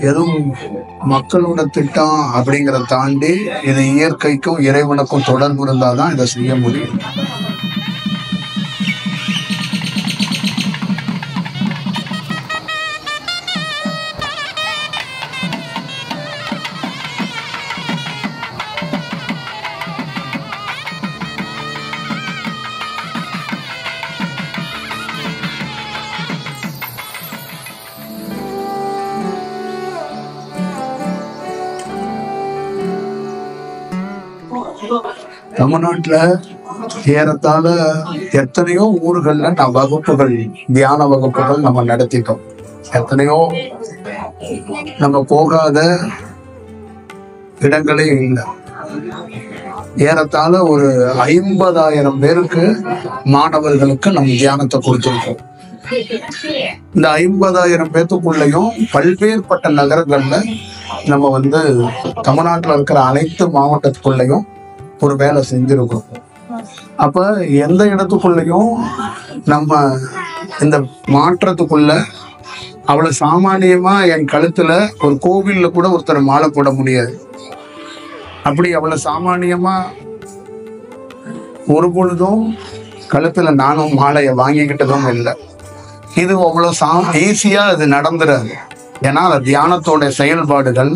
எதுவும் மக்களோட திட்டம் அப்படிங்கிறத தாண்டி இது இயற்கைக்கும் இறைவனுக்கும் தொடர்பு இருந்தாதான் இதை செய்ய முடியும். தமிழ்நாட்டுல ஏறத்தாழ எத்தனையோ ஊர்கள்ல நான் வகுப்புகள், தியான வகுப்புகள் நம்ம நடத்திட்டோம். எத்தனையோ நம்ம போகாத இடங்களே இல்லை. ஏறத்தாழ ஒரு 50,000 பேருக்கு மாணவர்களுக்கு நம்ம தியானத்தை கொடுத்துருக்கோம். இந்த 50,000 பேத்துக்குள்ளேயும் பல்வேறுபட்ட நகரங்கள்ல நம்ம தமிழ்நாட்டில் இருக்கிற அனைத்து மாவட்டத்துக்குள்ளேயும் ஒரு வேலை செஞ்சிருக்கோம். அப்ப எந்த இடத்துக்குள்ளேயும் நம்ம இந்த மாற்றத்துக்குள்ள அவ்வளவு சாமானியமா என் கழுத்துல ஒரு கோவில்ல கூட ஒருத்தர் மாலை போட முடியாது. அப்படி அவ்வளவு சாமானியமா ஒரு பொழுதும் கழுத்துல நானும் மாலையை வாங்கிக்கிட்டதும் இல்லை. இது அவ்வளவு ஈஸியா அது நடந்துடாது. ஏன்னா அது தியானத்தோட செயல்பாடுகள்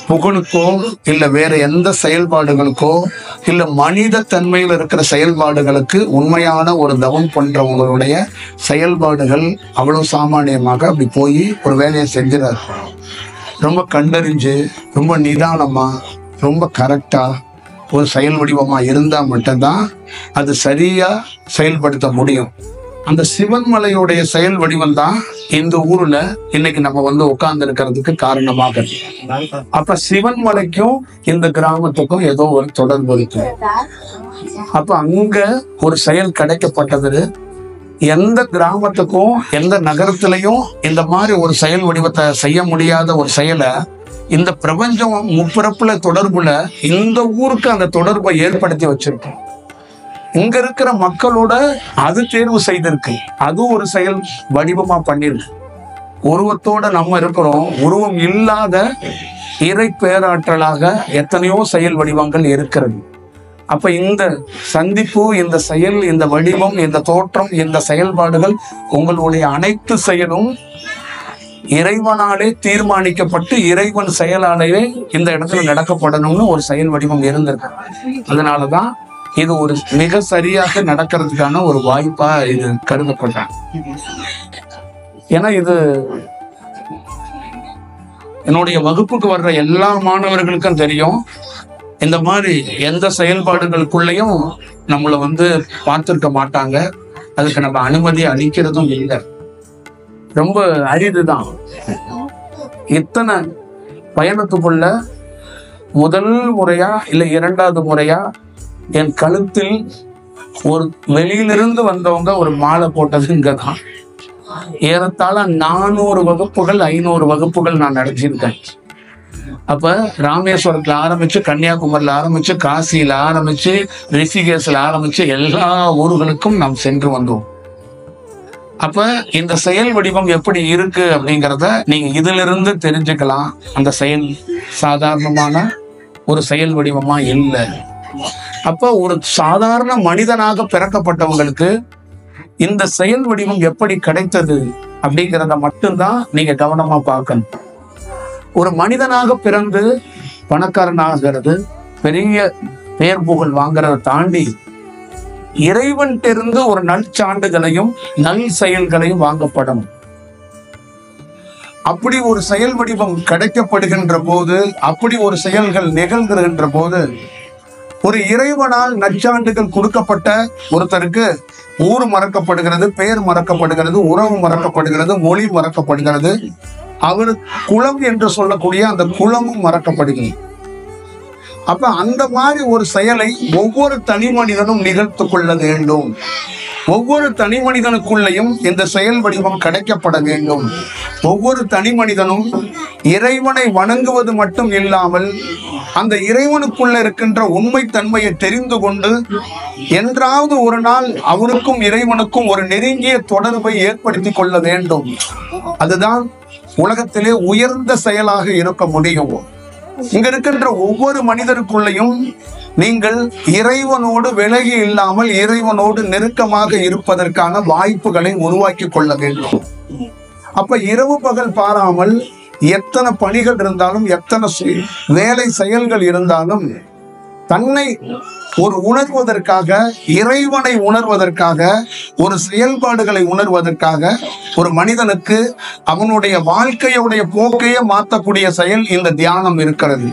புகழுக்கோ இல்ல வேற எந்த செயல்பாடுகளுக்கோ இல்ல மனித தன்மையில் இருக்கிற செயல்பாடுகளுக்கு உண்மையான ஒரு தவம் பண்றவங்களுடைய செயல்பாடுகள் அவ்வளவு சாமானியமாக அப்படி போய் ஒரு வேலையை செஞ்சிடாரு. ரொம்ப கண்டறிஞ்சு ரொம்ப நிதானமா ரொம்ப கரெக்டா ஒரு செயல் வடிவமா இருந்தா மட்டும்தான் அது சரியா செயல்படுத்த முடியும். அந்த சிவன்மலையுடைய செயல் வடிவம் தான் இந்த ஊர்ல இன்னைக்கு நம்ம உட்கார்ந்து இருக்கிறதுக்கு காரணமாக. அப்ப சிவன்மலைக்கும் இந்த கிராமத்துக்கும் ஏதோ ஒரு தொடர்பு இருக்கு. அப்ப அங்க ஒரு செயல் கிடைக்கப்பட்டது. எந்த கிராமத்துக்கும் எந்த நகரத்திலையும் இந்த மாதிரி ஒரு செயல் வடிவத்தை செய்ய முடியாத ஒரு செயலை இந்த பிரபஞ்சம் முப்பிறப்புல தொடர்புல இந்த ஊருக்கு அந்த தொடர்பை ஏற்படுத்தி வச்சிருக்கோம். இங்க இருக்கிற மக்களோட அது தேர்வு செய்திருக்கு. அது ஒரு செயல் வடிவமா பண்ணிருக்கு. உருவத்தோட நம்ம இருக்கிறோம். உருவம் இல்லாத இறை பேராற்றலாக எத்தனையோ செயல் வடிவங்கள் இருக்கிறது. அப்ப இந்த சந்திப்பு, இந்த செயல், இந்த வடிவம், இந்த தோற்றம், இந்த செயல்பாடுகள் உங்களுடைய அனைத்து செயலும் இறைவனாலே தீர்மானிக்கப்பட்டு இறைவன் செயலாலேயே இந்த இடத்துல நடக்கப்படணும்னு ஒரு செயல் வடிவம் இருந்திருக்கு. அதனாலதான் இது ஒரு மிக சரியாக நடக்கிறதுக்கான ஒரு வாய்ப்பா இது கருதப்பட்டாங்க. ஏன்னா இது என்னுடைய வகுப்புக்கு வர்ற எல்லா மாணவர்களுக்கும் தெரியும். இந்த மாதிரி எந்த செயல்பாடுகளுக்குள்ளேயும் நம்மளை பார்த்திருக்க மாட்டாங்க. அதுக்கு நம்ம அனுமதி அளிக்கிறதும் இல்லை. ரொம்ப அரிதுதான். இத்தனை பயணத்துக்குள்ள முதல் முறையா இல்ல இரண்டாவது முறையா என் கழுத்தில் ஒரு வெளியிலிருந்து வந்தவங்க ஒரு மாலை போட்டது இங்கதான். ஏறத்தாழ 400 வகுப்புகள் 500 வகுப்புகள் நான் நடத்தியிருக்கேன். அப்ப ராமேஸ்வரத்துல ஆரம்பிச்சு, கன்னியாகுமரியில ஆரம்பிச்சு, காசியில ஆரம்பிச்சு, ரிஷிகேஷ்ல ஆரம்பிச்சு எல்லா ஊர்களுக்கும் நாம் சென்று வந்தோம். அப்ப இந்த செயல் வடிவம் எப்படி இருக்கு அப்படிங்கிறத நீங்க இதுல இருந்து தெரிஞ்சுக்கலாம். அந்த செயல் சாதாரணமான ஒரு செயல் வடிவமா இல்லை. அப்ப ஒரு சாதாரண மனிதனாக பிறக்கப்பட்டவங்களுக்கு இந்த செயல் வடிவம் எப்படி கிடைத்தது அப்படிங்கிறத மட்டும்தான் நீங்க கவனமா பார்க்கணும். ஒரு மனிதனாக பிறந்து பணக்காரனாகிறது, பெரிய பேர் புகழ் வாங்குறத தாண்டி இறைவன்கிட்ட ஒரு நற்சான்றுகளையும் நல் செயல்களையும் வாங்கப்படணும். அப்படி ஒரு செயல் வடிவம் கிடைக்கப்படுகின்ற போது, அப்படி ஒரு செயல்கள் நிகழ்கின்ற போது, ஒரு இறைவனால் நற்சான்றுகள் கொடுக்கப்பட்ட ஒருத்தருக்கு ஊர் மறக்கப்படுகிறது, பெயர் மறக்கப்படுகிறது, உறவு மறக்கப்படுகிறது, மொழி மறக்கப்படுகிறது, அவர் குலம் என்று சொல்லக்கூடிய அந்த குலமும் மறக்கப்படுகிறது. அப்ப அந்த மாதிரி ஒரு செயலை ஒவ்வொரு தனி மனிதனும் நிகழ்த்து கொள்ள வேண்டும். ஒவ்வொரு தனி மனிதனுக்குள்ளேயும் இந்த செயல் வடிவம் கிடைக்கப்பட வேண்டும். ஒவ்வொரு தனி மனிதனும் இறைவனை வணங்குவது மட்டும் இல்லாமல் அந்த இறைவனுக்குள்ள இருக்கின்ற உண்மை தன்மையை தெரிந்து கொண்டு என்றாவது ஒரு நாள் அவருக்கும் இறைவனுக்கும் ஒரு நெருங்கிய தொடர்பை ஏற்படுத்தி கொள்ள வேண்டும். அதுதான் உலகத்திலே உயர்ந்த செயலாக இருக்க முடியும். இங்க இருக்கின்ற ஒவ்வொரு மனிதருக்குள்ளையும் நீங்கள் இறைவனோடு விலகி இல்லாமல் இறைவனோடு நெருக்கமாக இருப்பதற்கான வாய்ப்புகளை உருவாக்கி கொள்ள வேண்டும். அப்ப இரவு பகல் பாராமல் எத்தனை பணிகள் இருந்தாலும், எத்தனை வேலை செயல்கள் இருந்தாலும், தன்னை ஒரு உணர்வதற்காக, இறைவனை உணர்வதற்காக, ஒரு செயல்பாடுகளை உணர்வதற்காக ஒரு மனிதனுக்கு அவனுடைய வாழ்க்கையுடைய போக்கையே மாற்றக்கூடிய செயல் இந்த தியானம் இருக்கிறது.